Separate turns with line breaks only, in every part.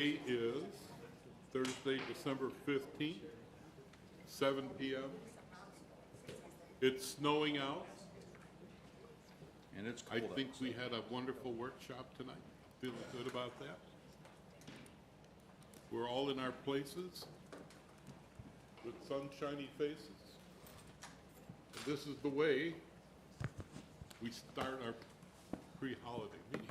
Today is Thursday, December 15th, 7 p.m. It's snowing out.
And it's
I
cold
think
outside.
we had a wonderful workshop tonight. Feeling good about that. We're all in our places with sunshiny faces. And this is the way we start our pre-holiday meeting.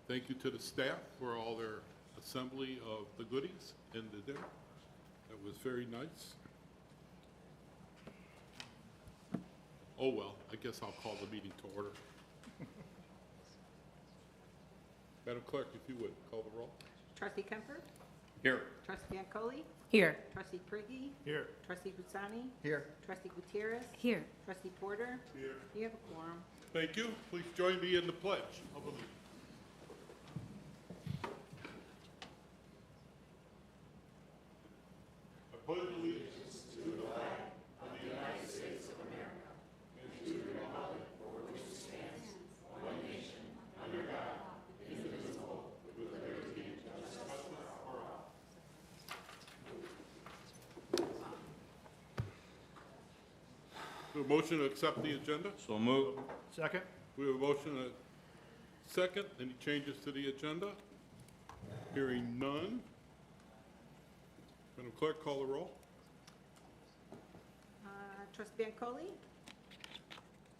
Thank you to the staff for all their assembly of the goodies and the dinner. That was very nice. Oh, well, I guess I'll call the meeting to order. Madam Clerk, if you would, call the roll.
Trustee Kemper?
Here.
Trustee Biancoli?
Here.
Trustee Priggy?
Here.
Trustee Buzzani?
Here.
Trustee Gutierrez?
Here.
Trustee Porter?
Here.
You have a quorum.
Thank you. Please join me in the pledge of allegiance. I pledge allegiance to the flag of the United States of America and to the republic for which it stands, one nation, under God, indivisible, with liberty and justice for all. A motion to accept the agenda?
So moved.
Second?
We have a motion and a second. Any changes to the agenda? Hearing none. Madam Clerk, call the roll.
Trustee Biancoli?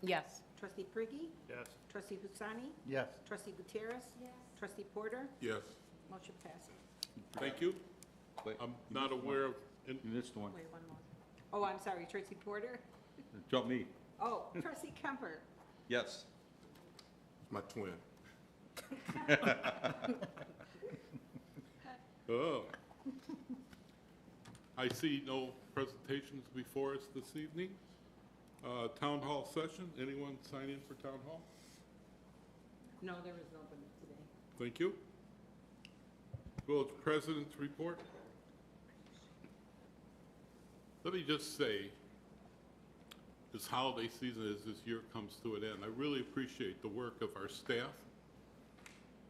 Yes.
Trustee Priggy?
Yes.
Trustee Buzzani?
Yes.
Trustee Gutierrez? Trustee Porter?
Yes.
Motion passes.
Thank you.
Wait,
I'm not aware of,
You missed one.
Wait, one more. Oh, I'm sorry, Trustee Porter?
Jump me.
Oh, Trustee Kemper?
Yes.
my twin. Oh. I see no presentations before us this evening. Town hall session, anyone sign in for town hall?
No, there was nobody today.
Thank you. Village President's report. Let me just say, this holiday season as this year comes to an end, I really appreciate the work of our staff,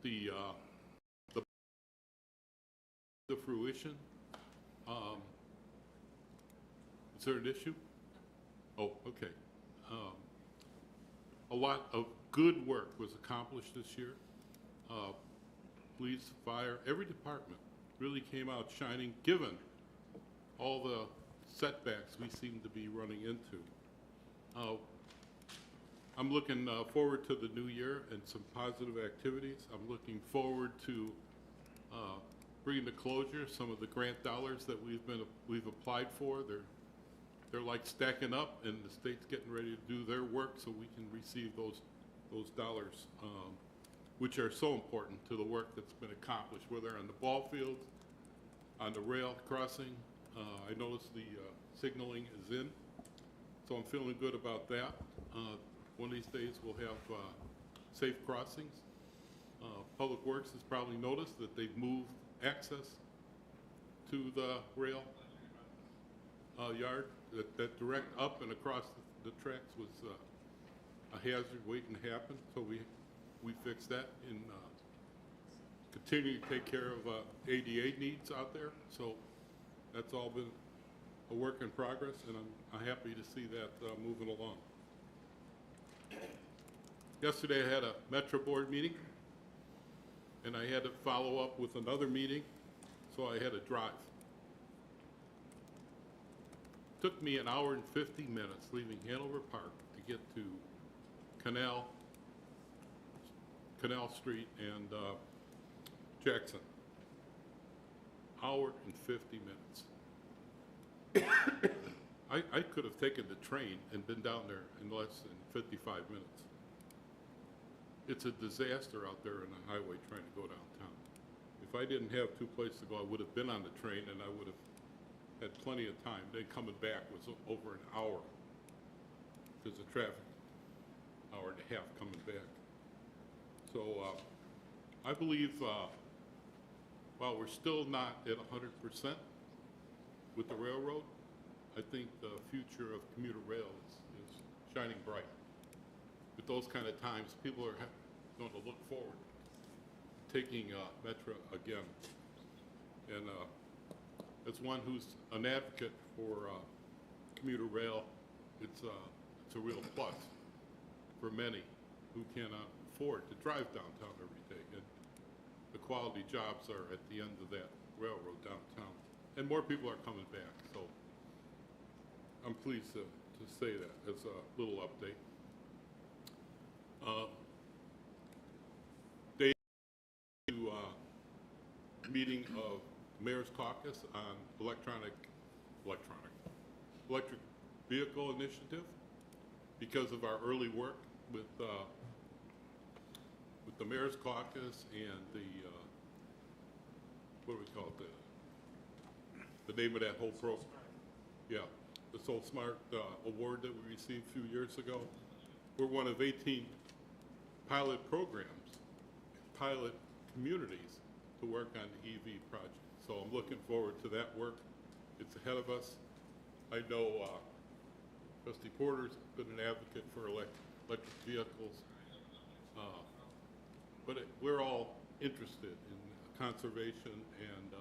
the fruition. Is there an issue? Oh, okay. A lot of good work was accomplished this year. Police, fire, every department really came out shining, given all the setbacks we seem to be running into. I'm looking forward to the new year and some positive activities. I'm looking forward to bringing to closure some of the grant dollars that we've applied for. They're like stacking up, and the state's getting ready to do their work so we can receive those dollars, which are so important to the work that's been accomplished, whether on the ball fields, on the rail crossing. I noticed the signaling is in, so I'm feeling good about that. One of these days we'll have safe crossings. Public Works has probably noticed that they've moved access to the rail yard. That direct up and across the tracks was a hazard waiting to happen, so we fixed that and continue to take care of ADA needs out there. So that's all been a work in progress, and I'm happy to see that moving along. Yesterday I had a Metro Board meeting, and I had to follow up with another meeting, so I had to drive. Took me an hour and 50 minutes leaving Hanover Park to get to Canal Street and Jackson. Hour and 50 minutes. I could have taken the train and been down there in less than 55 minutes. It's a disaster out there on the highway trying to go downtown. If I didn't have two places to go, I would have been on the train and I would have had plenty of time. Then coming back was over an hour because of traffic, hour and a half coming back. So I believe while we're still not at 100% with the railroad, I think the future of commuter rail is shining bright. With those kind of times, people are going to look forward taking Metra again. And as one who's an advocate for commuter rail, it's a real plus for many who cannot afford to drive downtown every day. And the quality jobs are at the end of that railroad downtown. And more people are coming back, so I'm pleased to say that as a little update. Day to meeting of Mayor's Caucus on electric vehicle initiative because of our early work with the Mayor's Caucus and the what do we call it, the name of that whole program? Yeah, the So Smart award that we received a few years ago. We're one of 18 pilot programs, pilot communities to work on the EV project. So I'm looking forward to that work. It's ahead of us. I know Trustee Porter's been an advocate for electric vehicles, but we're all interested in conservation and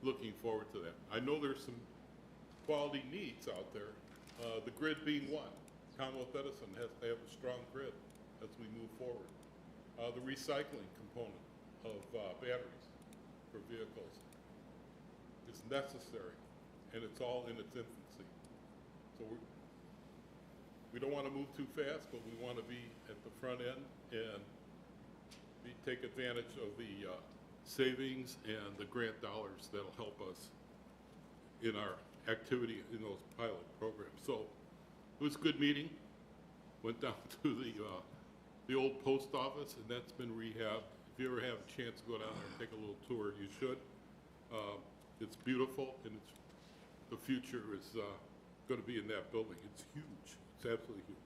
looking forward to that. I know there's some quality needs out there, the grid being one. Commonwealth Edison has to have a strong grid as we move forward. The recycling component of batteries for vehicles is necessary, and it's all in its infancy. So we don't want to move too fast, but we want to be at the front end and take advantage of the savings and the grant dollars that'll help us in our activity in those pilot programs. So it was a good meeting. Went down to the old post office, and that's been rehabbed. If you ever have a chance to go down there and take a little tour, you should. It's beautiful, and the future is going to be in that building. It's huge. It's absolutely huge.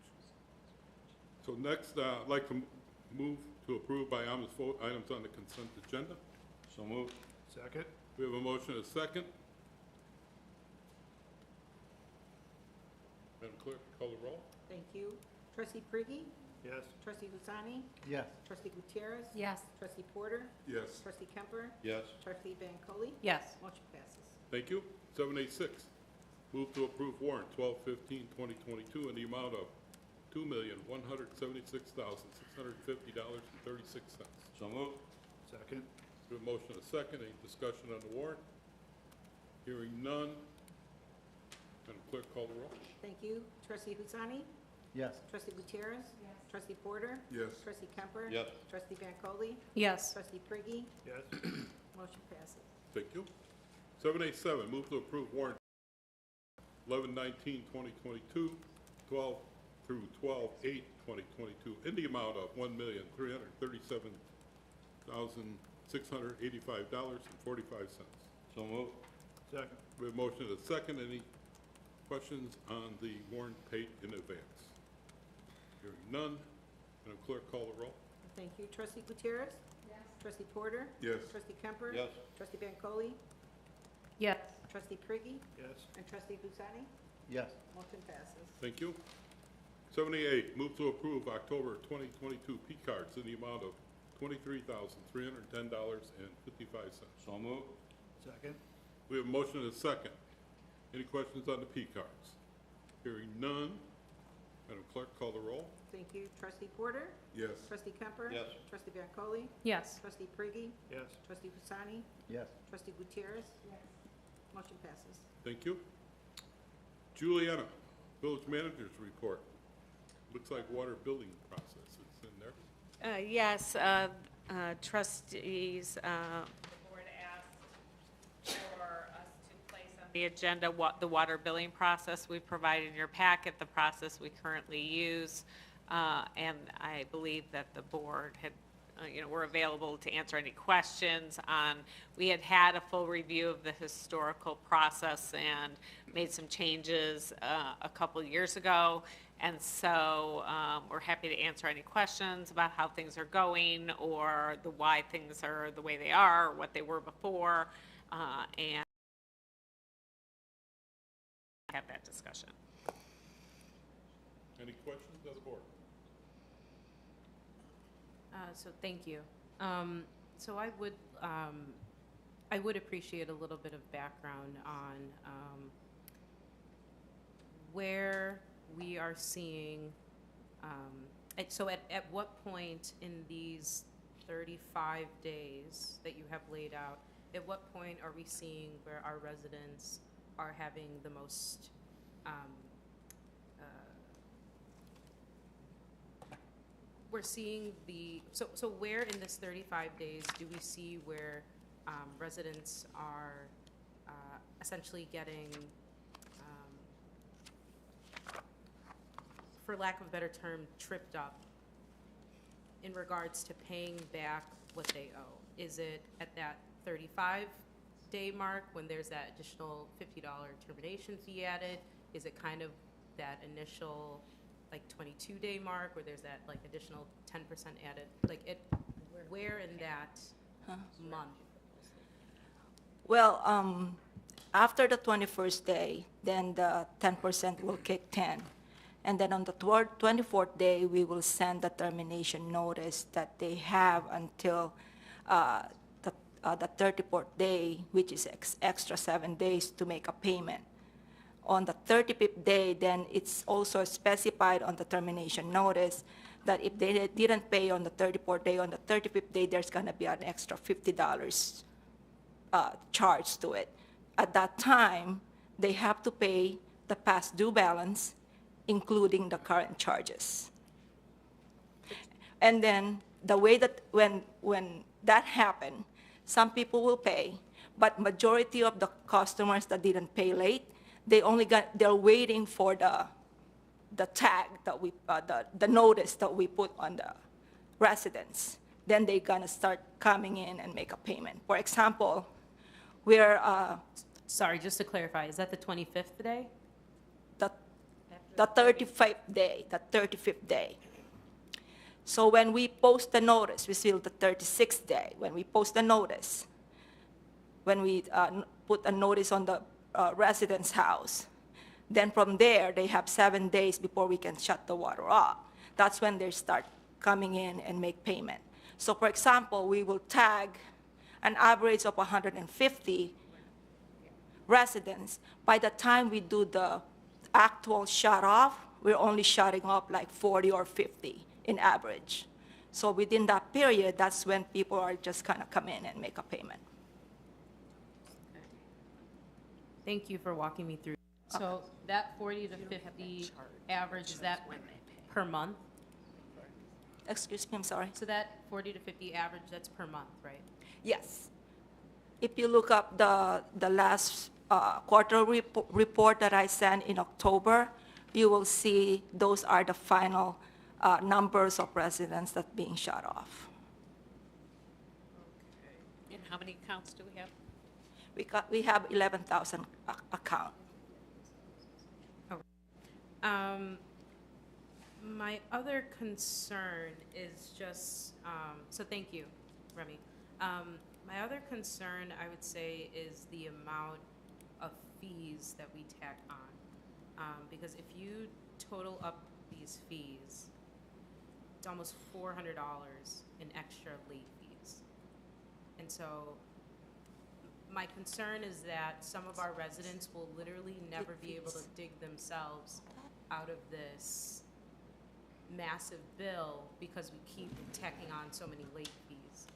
So next, I'd like to move to approve by unanimous vote items on the consent agenda.
So moved.
Second.
We have a motion and a second. Madam Clerk, call the roll.
Thank you. Trustee Priggy?
Yes.
Trustee Husani?
Yes.
Trustee Gutierrez?
Yes.
Trustee Porter?
Yes.
Trustee Kemper?
Yes.
Trustee Bancole?
Yes.
Motion passes.
Thank you. 786, move to approve warrant 12/15/2022 in the amount of $2,176,650.36.
So moved.
Second.
We have a motion and a second. Any discussion on the warrant? Hearing none. Madam Clerk, call the roll.
Thank you. Trustee Husani?
Yes.
Trustee Gutierrez? Yes. Trustee Porter?
Yes.
Trustee Kemper?
Yes.
Trustee Bancole?
Yes.
Trustee Priggy?
Yes.
Motion passes.
Thank you. 787, move to approve warrant 11/19/2022, 12 through 12/8/2022 in the amount of $1,337,685.45.
So moved.
Second.
We have a motion and a second. Any questions on the warrant paid in advance? Hearing none. Madam Clerk, call the roll.
Thank you. Trustee Gutierrez? Yes. Trustee Porter?
Yes.
Trustee Kemper?
Yes.
Trustee Bancole?
Yes.
Trustee Priggy?
Yes.
And Trustee Husani?
Yes.
Motion passes.
Thank you. 78, move to approve October 2022 P cards in the amount of $23,310.55.
So moved.
Second.
We have a motion and a second. Any questions on the P cards? Hearing none. Madam Clerk, call the roll.
Thank you. Trustee Porter?
Yes.
Trustee Kemper?
Yes.
Trustee Bancole?
Yes.
Trustee Priggy?
Yes.
Trustee Husani?
Yes.
Trustee Gutierrez? Yes. Motion passes.
Thank you. Juliana, Village Manager's Report. Looks like water billing process is in there.
Yes, trustees, the board asked for us to place on the agenda the water billing process. We provided in your packet the process we currently use, and I believe that the board had, were available to answer any questions on. We had a full review of the historical process and made some changes a couple years ago. And so we're happy to answer any questions about how things are going or why things are the way they are, or what they were before, and have that discussion.
Any questions on the board?
So thank you. So I would appreciate a little bit of background on where we are seeing, so at what point in these 35 days that you have laid out, at what point are we seeing where our residents are having the most, we're seeing so where in this 35 days do we see where residents are essentially getting, for lack of a better term, tripped up in regards to paying back what they owe? Is it at that 35-day mark when there's that additional $50 termination fee added? Is it kind of that initial like 22-day mark where there's that like additional 10% added? Like where in that month?
Well, after the 21st day, then the 10% will kick in. And then on the 24th day, we will send the termination notice that they have until the 34th day, which is extra 7 days to make a payment. On the 35th day, then it's also specified on the termination notice that if they didn't pay on the 34th day, on the 35th day, there's going to be an extra $50 charge to it. At that time, they have to pay the past due balance, including the current charges. And then the way that when that happened, some people will pay, but majority of the customers that didn't pay late, they're waiting for the tag that we, the notice that we put on the residents. Then they're gonna start coming in and make a payment. For example, we're,
Sorry, just to clarify, is that the 25th day?
the 35th day, the 35th day. So when we post the notice, we still the 36th day. When we post the notice, when we put a notice on the resident's house, then from there, they have 7 days before we can shut the water off. That's when they start coming in and make payment. So for example, we will tag an average of 150 residents. By the time we do the actual shut off, we're only shutting off like 40 or 50 in average. So within that period, that's when people are just kind of come in and make a payment.
Thank you for walking me through. So that 40 to 50 average, is that per month?
Excuse me, I'm sorry.
So that 40 to 50 average, that's per month, right?
Yes. If you look up the last quarter report that I sent in October, you will see those are the final numbers of residents that being shut off.
And how many accounts do we have?
We have 11,000 account.
My other concern is just, so thank you, Remy. My other concern, I would say, is the amount of fees that we tack on. Because if you total up these fees, it's almost $400 in extra late fees. And so my concern is that some of our residents will literally never be able to dig themselves out of this massive bill because we keep tacking on so many late fees.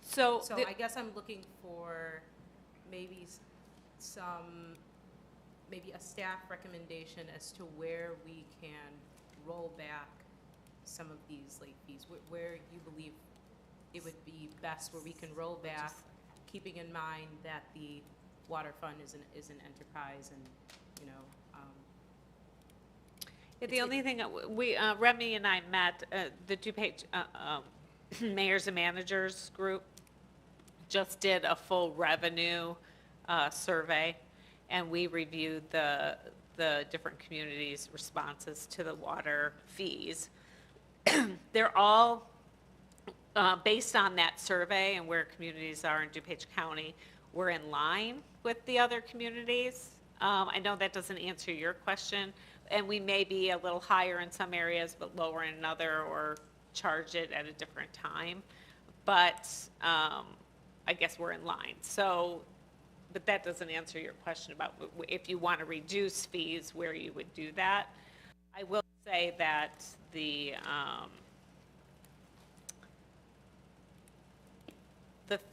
So
So I guess I'm looking for maybe maybe a staff recommendation as to where we can roll back some of these late fees, where you believe it would be best where we can roll back, keeping in mind that the water fund is an enterprise and, you know,
the only thing, Remy and I met, the DuPage Mayors and Managers Group just did a full revenue survey, and we reviewed the different communities' responses to the water fees. They're all, based on that survey and where communities are in DuPage County, we're in line with the other communities. I know that doesn't answer your question, and we may be a little higher in some areas but lower in another, or charge it at a different time. but I guess we're in line. So, but that doesn't answer your question about if you want to reduce fees, where you would do that. I will say that the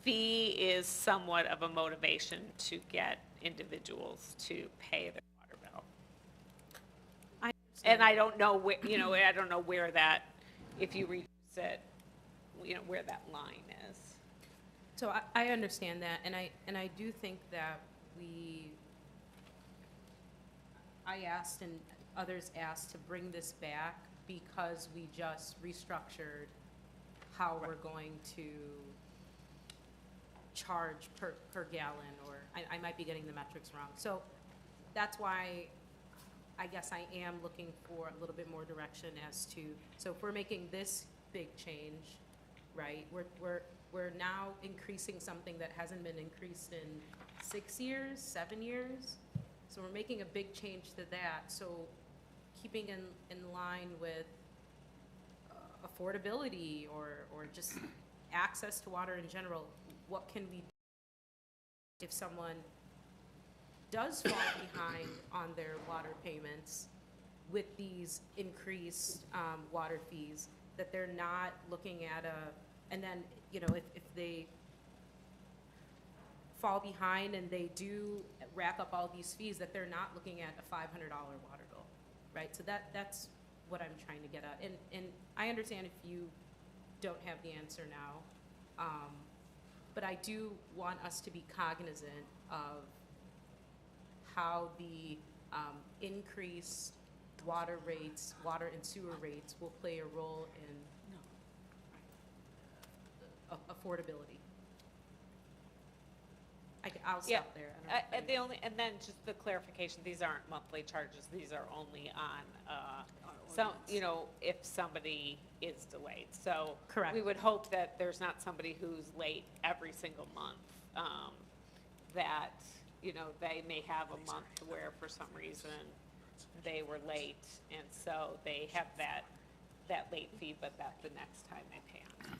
fee is somewhat of a motivation to get individuals to pay their water bill. And I don't know where, I don't know where that, if you reduce it, where that line is.
So I understand that, and I do think that I asked and others asked to bring this back because we just restructured how we're going to charge per gallon, or I might be getting the metrics wrong. So that's why I guess I am looking for a little bit more direction as to, so if we're making this big change, right, we're now increasing something that hasn't been increased in 6 years, 7 years. So we're making a big change to that. So keeping in line with affordability or just access to water in general, what can we do if someone does fall behind on their water payments with these increased water fees, that they're not looking at and then, if they fall behind and they do rack up all these fees, that they're not looking at a $500 water bill, right? So that's what I'm trying to get at. And I understand if you don't have the answer now, but I do want us to be cognizant of how the increased water rates, water and sewer rates will play a role in affordability. I'll
Yeah,
stop there. I don't know if
and then just the clarification, these aren't monthly charges, these are only on, some, if somebody is delayed. So
Correct.
we would hope that there's not somebody who's late every single month, that, they may have a month where for some reason they were late, and so they have that late fee, but that the next time they pay on time.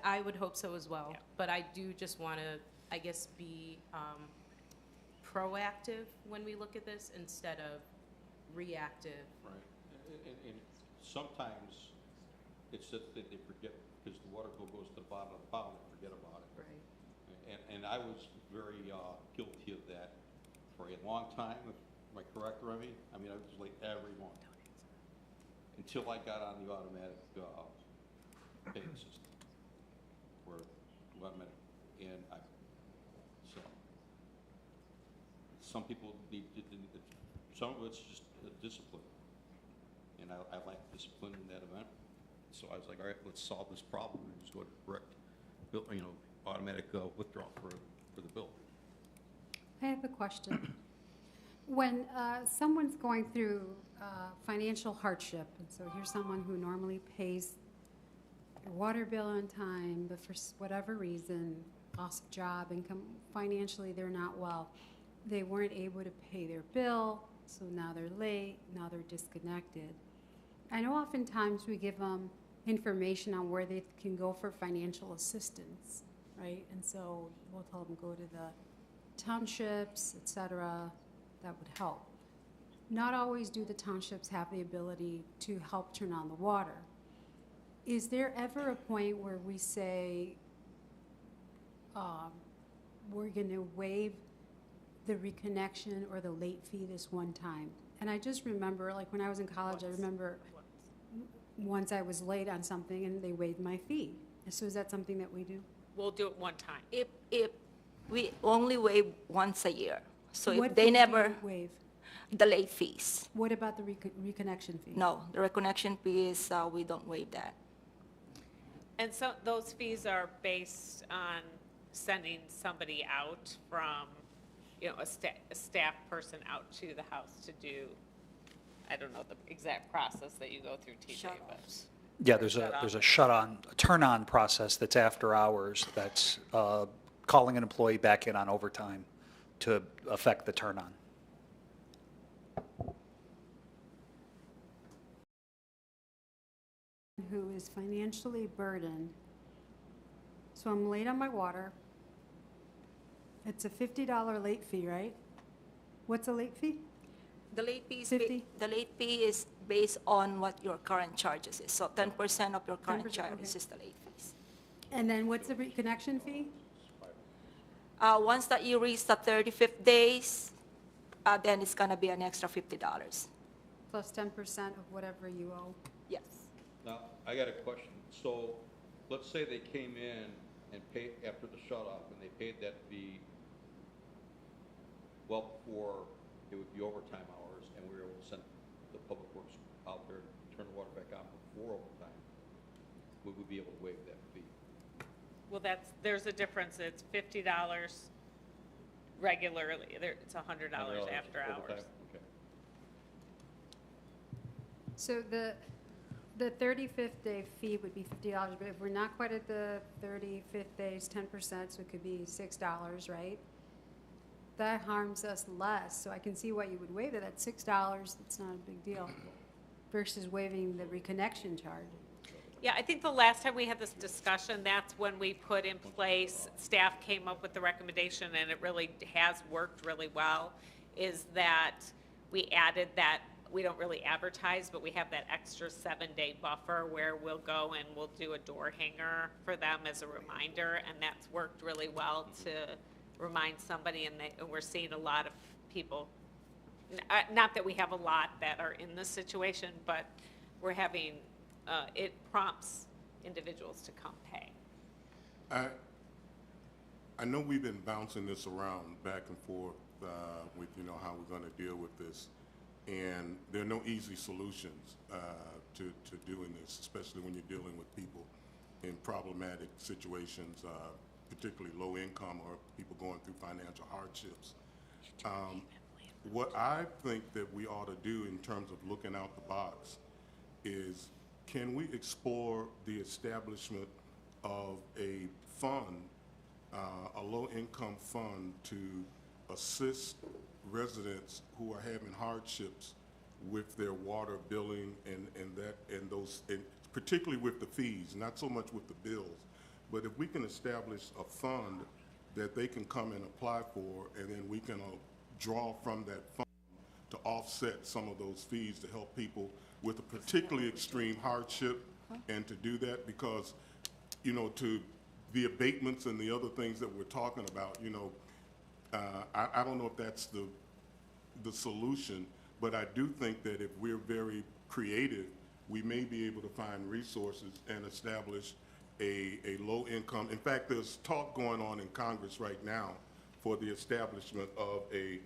I would hope so as well,
Yeah.
but I do just want to, I guess, be proactive when we look at this instead of reactive.
Right. And sometimes it's just that they forget, because the water bill goes to the bottom of the pile, and they forget about it.
Right.
And I was very guilty of that for a long time. Am I correct, Remy? I mean, I was late every month until I got on the automatic paying system. So some people need to, some of it's just discipline. And I like discipline in that event. So I was like, all right, let's solve this problem and just go to direct bill, automatic withdrawal for the bill.
I have a question. When someone's going through financial hardship, and so here's someone who normally pays their water bill on time, but for whatever reason, loss of job, income, financially they're not well. They weren't able to pay their bill, so now they're late, now they're disconnected. I know oftentimes we give them information on where they can go for financial assistance, right? And so we'll tell them go to the townships, et cetera. That would help. Not always do the townships have the ability to help turn on the water. Is there ever a point where we say we're going to waive the reconnection or the late fee this one time? And I just remember, like when I was in college, I remember once I was late on something and they waived my fee. So is that something that we do?
We'll do it one time.
If we only waive once a year, so
What
if they
fee do
never,
you waive?
the late fees.
What about the reconnection fee?
No, the reconnection fees, we don't waive that.
And so those fees are based on sending somebody out from, a staff person out to the house to do, I don't know the exact process that you go through, TJ, but.
Shut-offs.
Yeah, there's a shut-on, a turn-on process that's after hours, that's calling an employee back in on overtime to affect the turn-on.
Who is financially burdened So I'm late on my water. It's a $50 late fee, right? What's a late fee?
The late fee is,
50?
the late fee is based on what your current charges is. So 10% of your current
10%,
charges
okay.
is the late fees.
And then what's the reconnection fee?
Once that you reach the 35th days, then it's gonna be an extra $50.
Plus 10% of whatever you owe.
Yes.
Now, I got a question. So, let's say they came in and paid after the shut-off, and they paid that fee well before it would be overtime hours, and we were able to send the public works out there to turn the water back on before overtime, would we be able to waive that fee?
Well, there's a difference. It's $50 regularly. It's $100 after hours.
Overtime? Okay.
So the 35th day fee would be $50, but if we're not quite at the 35th days, 10%, so it could be $6, right? That harms us less, so I can see why you would waive it. At $6, it's not a big deal, versus waiving the reconnection charge.
Yeah, I think the last time we had this discussion, that's when we put in place, staff came up with the recommendation, and it really has worked really well, is that we added that, we don't really advertise, but we have that extra 7-day buffer where we'll go and we'll do a door hanger for them as a reminder, and that's worked really well to remind somebody, and we're seeing a lot of people, not that we have a lot that are in this situation, but we're having, it prompts individuals to come pay.
I know we've been bouncing this around back and forth with, how we're going to deal with this. And there are no easy solutions to doing this, especially when you're dealing with people in problematic situations, particularly low income or people going through financial hardships. What I think that we ought to do in terms of looking out the box is, can we explore the establishment of a fund, a low-income fund to assist residents who are having hardships with their water billing and particularly with the fees, not so much with the bills. But if we can establish a fund that they can come and apply for, and then we can draw from that fund to offset some of those fees to help people with a particularly extreme hardship, and to do that because, to the abatements and the other things that we're talking about, I don't know if that's the solution, but I do think that if we're very creative, we may be able to find resources and establish a low income. In fact, there's talk going on in Congress right now for the establishment of a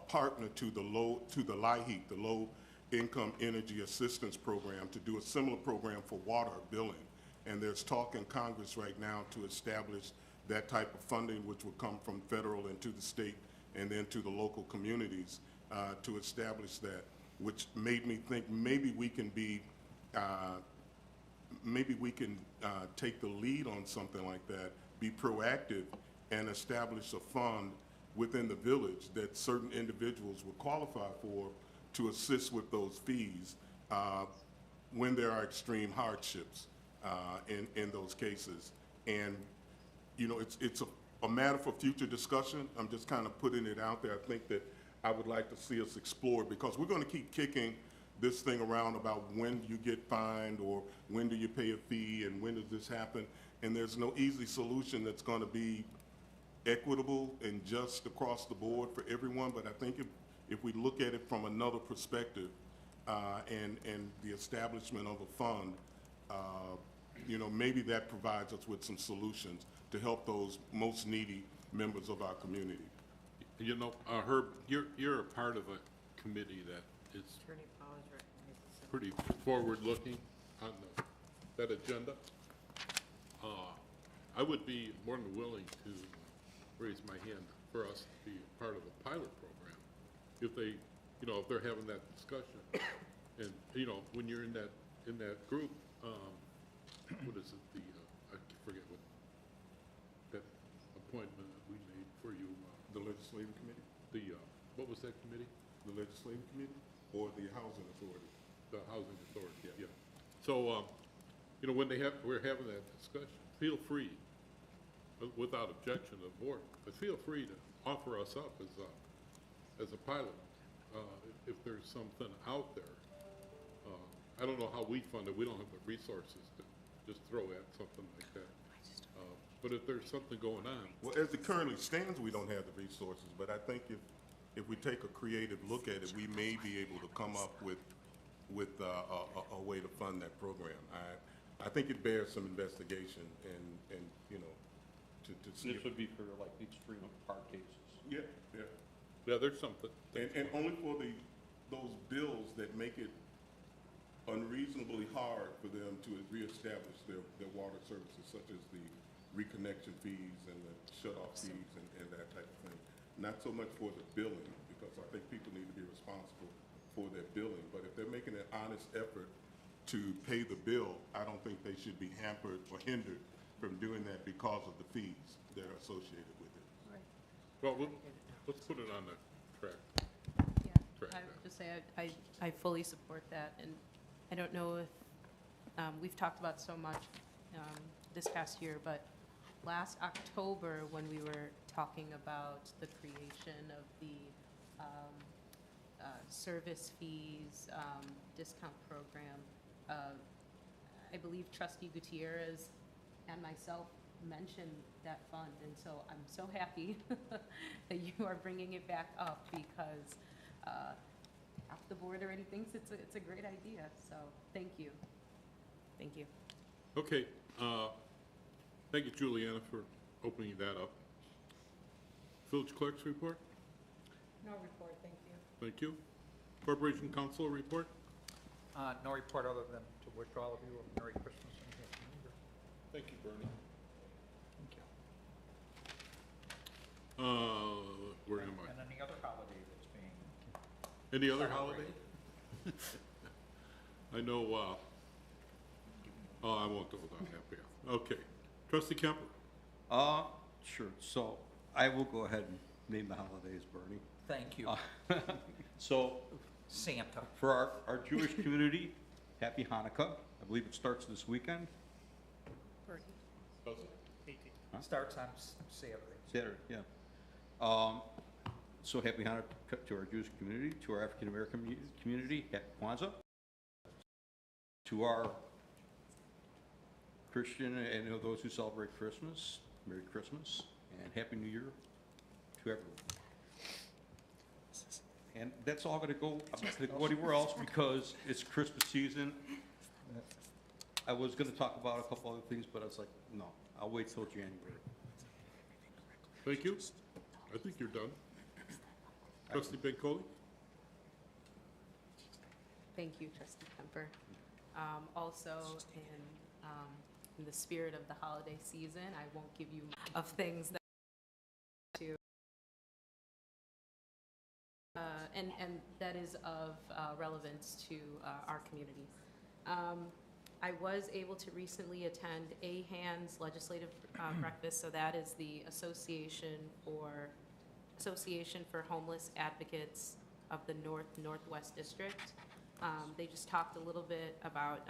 partner to the LIHEAP, the Low Income Energy Assistance Program, to do a similar program for water billing. And there's talk in Congress right now to establish that type of funding, which would come from federal and to the state and then to the local communities, to establish that, which made me think maybe we can take the lead on something like that, be proactive, and establish a fund within the village that certain individuals would qualify for to assist with those fees when there are extreme hardships in those cases. And it's a matter for future discussion. I'm just kind of putting it out there. I think that I would like to see us explore, because we're going to keep kicking this thing around about when you get fined or when do you pay a fee and when does this happen. And there's no easy solution that's going to be equitable and just across the board for everyone. But I think if we look at it from another perspective and the establishment of a fund, maybe that provides us with some solutions to help those most needy members of our community.
Herb, you're a part of a committee that is pretty forward-looking on that agenda. I would be more than willing to raise my hand for us to be part of a pilot program if they, if they're having that discussion. And when you're in that group, what is it? I forget what that appointment that we made for you.
The legislative committee?
What was that committee?
The legislative committee or the housing authority?
The housing authority, yeah. So, when we're having that discussion, feel free, without objection of the board, but feel free to offer us up as a pilot, if there's something out there. I don't know how we fund it. We don't have the resources to just throw at something like that. But if there's something going on,
Well, as it currently stands, we don't have the resources, but I think if we take a creative look at it, we may be able to come up with a way to fund that program. I think it bears some investigation and you know, to see.
This would be for like the extreme hard cases.
Yeah, yeah.
yeah, there's something.
And only for those bills that make it unreasonably hard for them to reestablish their water services, such as the reconnection fees and the shut-off fees and that type of thing. Not so much for the billing, because I think people need to be responsible for their billing, but if they're making an honest effort to pay the bill, I don't think they should be hampered or hindered from doing that because of the fees that are associated with it.
Well, let's put it on the track.
Yeah,
Correct.
I would just say I fully support that, and I don't know if, we've talked about so much this past year, but last October, when we were talking about the creation of the service fees discount program, I believe Trustee Gutierrez and myself mentioned that fund, and so I'm so happy that you are bringing it back up, because half the board already thinks it's a great idea, so thank you. Thank you.
Okay, thank you, Juliana, for opening that up. Village Clerk's report?
No report, thank you.
Thank you. Corporation Council report?
No report other than to wish all of you a Merry Christmas and Happy New Year.
Thank you, Bernie.
Thank you.
Where am I?
And any other holiday that's being
Any other holiday? I know, I won't go down that path. Okay. Trustee Kemper?
Sure, so I will go ahead and name the holidays, Bernie.
Thank you.
So,
Santa.
for our Jewish community, Happy Hanukkah. I believe it starts this weekend,
Starts on Saturday.
Saturday, yeah. So happy Hanukkah to our Jewish community, to our African American community, happy Kwanzaa. To our Christian and those who celebrate Christmas, Merry Christmas and Happy New Year to everyone. And that's all gonna go, I'm not gonna go anywhere else because it's Christmas season. I was gonna talk about a couple other things, but I was like, no, I'll wait till January.
Thank you. I think you're done. Trustee Bancole?
Thank you, Trustee Kemper. Also, in the spirit of the holiday season, I won't give you of things that to, and that is of relevance to our community. I was able to recently attend AHAN's legislative breakfast, so that is the Association for Homeless Advocates of the Northwest District. They just talked a little bit about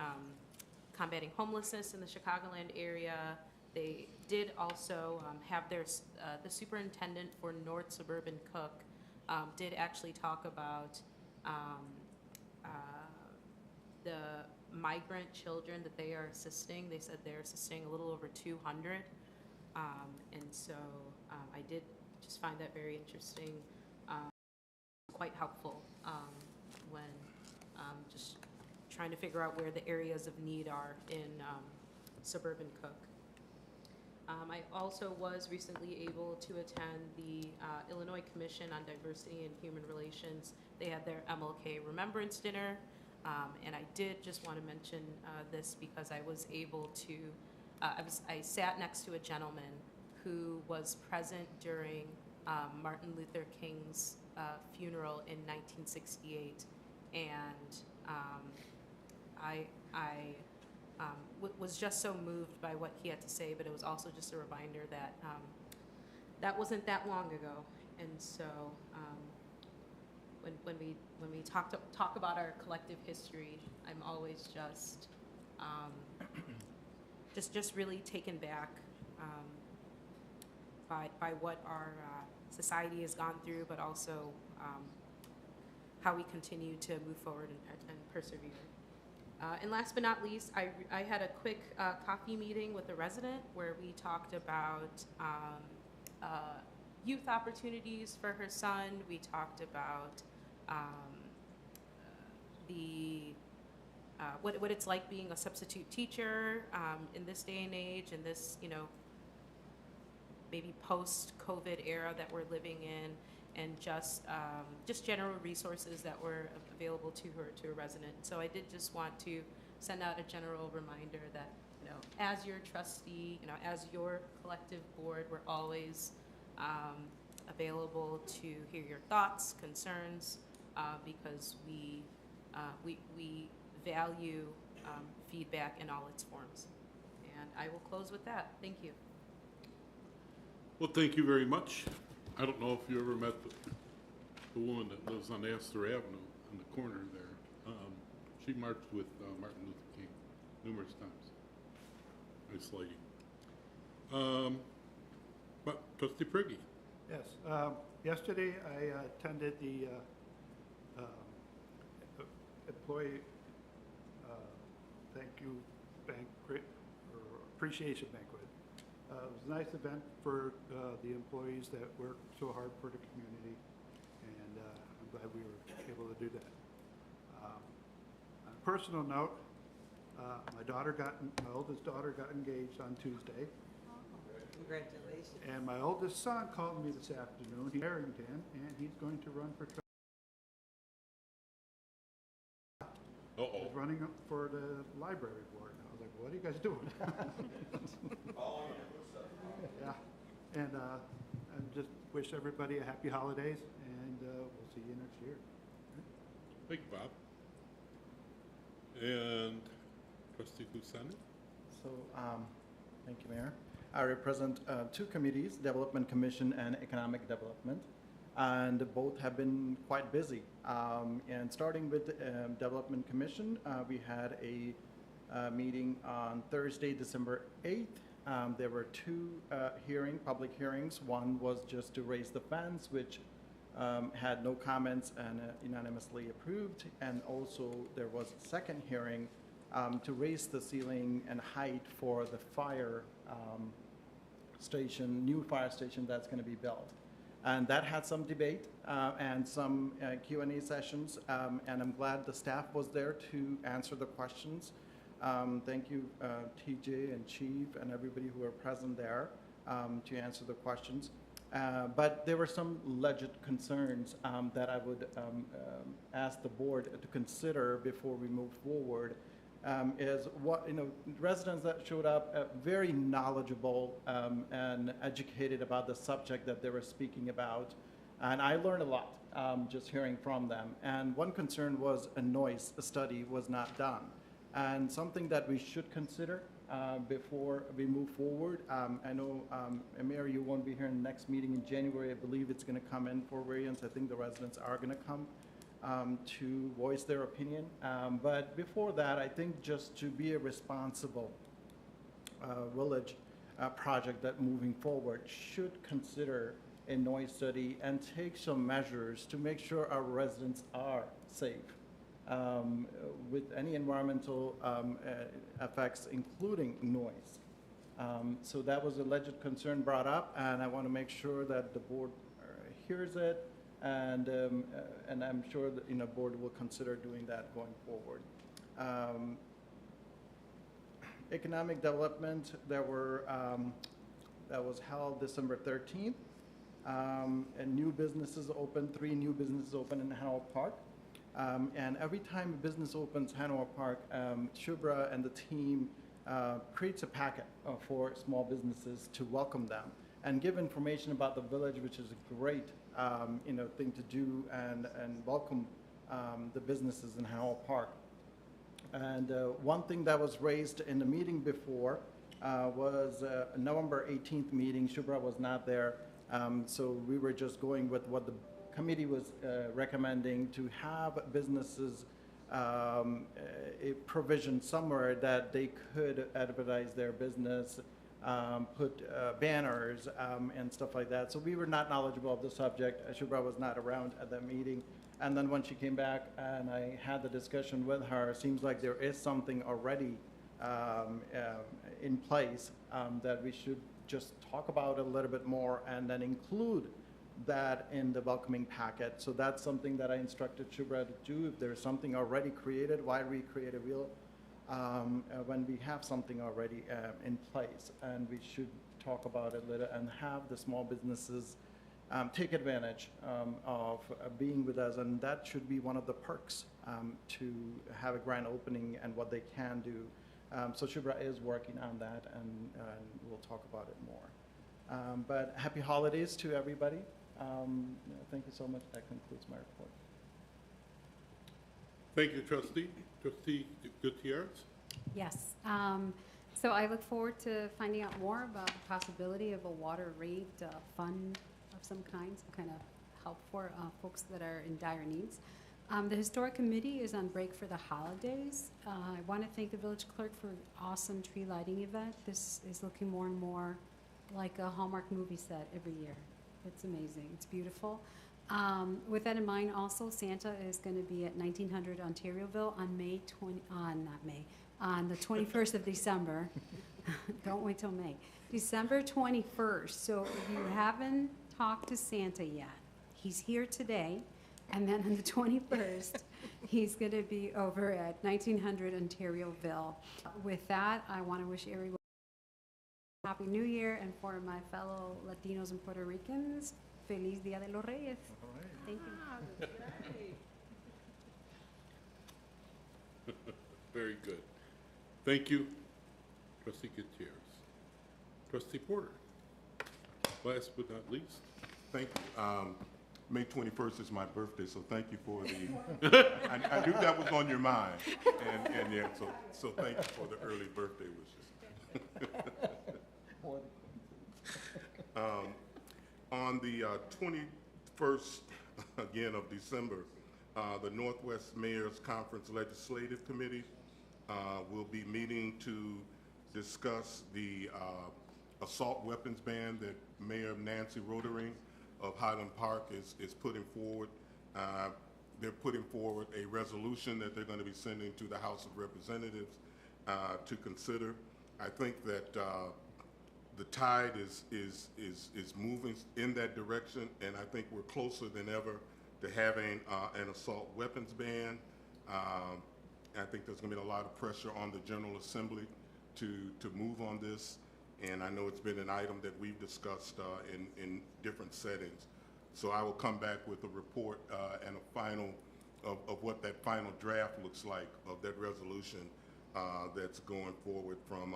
combating homelessness in the Chicagoland area. They did also have their, the superintendent for North Suburban Cook did actually talk about the migrant children that they are assisting. They said they're assisting a little over 200. And so I did just find that very interesting, quite helpful when just trying to figure out where the areas of need are in suburban Cook. I also was recently able to attend the Illinois Commission on Diversity and Human Relations. They had their MLK Remembrance Dinner, and I did just want to mention this because I was able to, I sat next to a gentleman who was present during Martin Luther King's funeral in 1968, and I was just so moved by what he had to say, but it was also just a reminder that that wasn't that long ago. And so when we talk about our collective history, I'm always just just really taken back by what our society has gone through, but also how we continue to move forward and persevere. And last but not least, I had a quick coffee meeting with a resident where we talked about youth opportunities for her son. We talked about what it's like being a substitute teacher in this day and age, in this, maybe post-COVID era that we're living in, and just general resources that were available to a resident. So I did just want to send out a general reminder that, as your trustee, as your collective board, we're always available to hear your thoughts, concerns, because we value feedback in all its forms. And I will close with that. Thank you.
Well, thank you very much. I don't know if you ever met the woman that lives on Astor Avenue in the corner there. She marched with Martin Luther King numerous times. Nice lady. But Trustee Prigge.
Yes. Yesterday, I attended the employee thank you banquet, or appreciation banquet. It was a nice event for the employees that work so hard for the community, and I'm glad we were able to do that. On a personal note, my oldest daughter got engaged on Tuesday.
Congratulations.
And my oldest son called me this afternoon, he's in Arrington, and he's going to run for He's running up for the library board. I was like, what are you guys doing? Yeah, and just wish everybody a happy holidays, and we'll see you next year.
Thank you, Bob. And Trustee Kusani?
So, thank you, Mayor. I represent two committees, Development Commission and Economic Development, and both have been quite busy. And starting with Development Commission, we had a meeting on Thursday, December 8th. There were two public hearings. One was just to raise the fence, which had no comments and unanimously approved. And also there was a second hearing to raise the ceiling and height for the fire station, new fire station that's going to be built. And that had some debate and some Q&A sessions, and I'm glad the staff was there to answer the questions. Thank you, TJ and Chief and everybody who were present there to answer the questions. But there were some legit concerns that I would ask the board to consider before we move forward. Is what, residents that showed up very knowledgeable and educated about the subject that they were speaking about. And I learned a lot just hearing from them. And one concern was a noise study was not done. And something that we should consider before we move forward. I know, Mayor, you won't be here in the next meeting in January. I believe it's going to come in for variance. I think the residents are going to come to voice their opinion. But before that, I think just to be a responsible village project that moving forward should consider a noise study and take some measures to make sure our residents are safe with any environmental effects, including noise. So that was a legit concern brought up, and I want to make sure that the board hears it. And I'm sure that board will consider doing that going forward. Economic development that was held December 13th, and new businesses opened. 3 new businesses opened in Hanover Park. And every time a business opens Hanover Park, Shubhra and the team creates a packet for small businesses to welcome them and give information about the village, which is a great thing to do and welcome the businesses in Hanover Park. And one thing that was raised in the meeting before was a November 18th meeting. Shubhra was not there, so we were just going with what the committee was recommending, to have businesses a provision somewhere that they could advertise their business, put banners and stuff like that. So we were not knowledgeable of the subject. Shubhra was not around at that meeting. And then when she came back and I had the discussion with her, it seems like there is something already in place that we should just talk about a little bit more and then include that in the welcoming packet. So that's something that I instructed Shubhra to do. If there's something already created, why recreate a wheel when we have something already in place? And we should talk about it later and have the small businesses take advantage of being with us. And that should be one of the perks to have a grand opening and what they can do. So Shubhra is working on that, and we'll talk about it more. But happy holidays to everybody. Thank you so much. That concludes my report.
Thank you, Trustee. Trustee Gutierrez?
Yes. So I look forward to finding out more about the possibility of a water rate fund of some kind of help for folks that are in dire needs. The Historic Committee is on break for the holidays. I want to thank the village clerk for an awesome tree lighting event. This is looking more and more like a Hallmark movie set every year. It's amazing. It's beautiful. With that in mind, also, Santa is going to be at 1900 Ontarioville on the 21st of December. Don't wait till May. December 21st. So if you haven't talked to Santa yet, he's here today. And then on the 21st, he's going to be over at 1900 Ontarioville. With that, I want to wish everyone a Happy New Year, and for my fellow Latinos and Puerto Ricans, Feliz Dia de los Reyes. Thank you.
Very good. Thank you, Trustee Gutierrez. Trustee Porter, last but not least.
Thank you. May 21st is my birthday, so thank you for the, I knew that was on your mind. And yeah, so thank you for the early birthday wishes. On the 21st, again, of December, the Northwest Mayor's Conference Legislative Committee will be meeting to discuss the assault weapons ban that Mayor Nancy Rotering of Highland Park is putting forward. They're putting forward a resolution that they're going to be sending to the House of Representatives to consider. I think that the tide is moving in that direction, and I think we're closer than ever to having an assault weapons ban. I think there's going to be a lot of pressure on the General Assembly to move on this. And I know it's been an item that we've discussed in different settings. So I will come back with a report and a final of what that final draft looks like of that resolution that's going forward from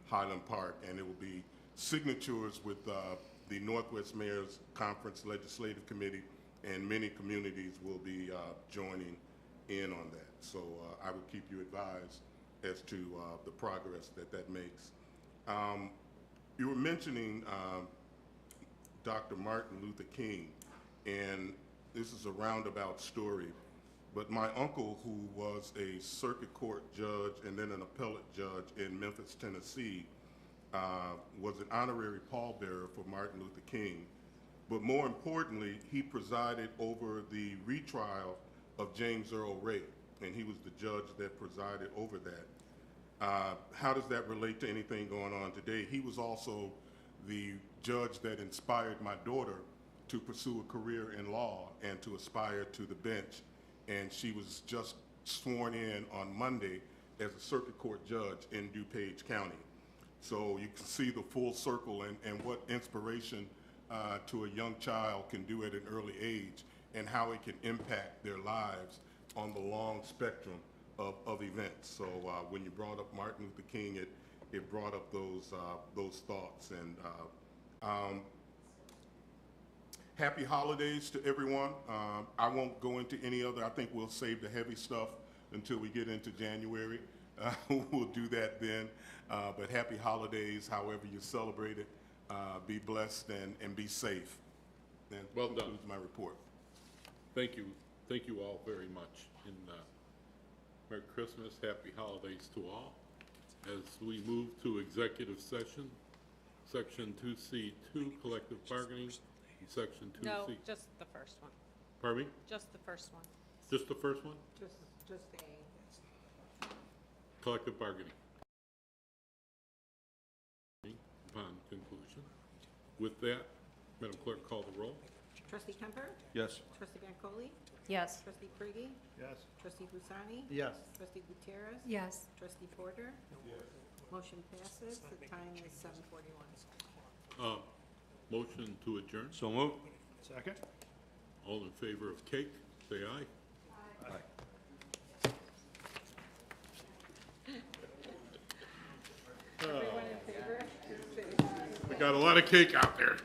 Highland Park. And it will be signatures with the Northwest Mayor's Conference Legislative Committee, and many communities will be joining in on that. So I will keep you advised as to the progress that makes. You were mentioning Dr. Martin Luther King, and this is a roundabout story, but my uncle, who was a circuit court judge and then an appellate judge in Memphis, Tennessee, was an honorary pallbearer for Martin Luther King. But more importantly, he presided over the retrial of James Earl Ray, and he was the judge that presided over that. How does that relate to anything going on today? He was also the judge that inspired my daughter to pursue a career in law and to aspire to the bench. And she was just sworn in on Monday as a circuit court judge in DuPage County. So you can see the full circle and what inspiration to a young child can do at an early age, and how it can impact their lives on the long spectrum of events. So when you brought up Martin Luther King, it brought up those thoughts. And happy holidays to everyone. I won't go into any other. I think we'll save the heavy stuff until we get into January. We'll do that then. But happy holidays, however you celebrate it. Be blessed and be safe. And
well done.
That concludes my report.
Thank you. Thank you all very much. And Merry Christmas, happy holidays to all. As we move to executive session, Section 2C2, collective bargaining, and Section 2C.
No, just the first one,
Pardon me?
just the first one.
Just the first one?
Just A.
Collective bargaining. Upon conclusion. With that, Madam Clerk, call the roll.
Trustee Kemper?
Yes.
Trustee Bancole?
Yes.
Trustee Prigi?
Yes.
Trustee Husani?
Yes.
Trustee Gutierrez?
Yes.
Trustee Porter? Motion passes. The time is 7:41.
Motion to adjourn.
So move.
Second?
All in favor of cake, say aye.
Everyone in favor?
We got a lot of cake out there.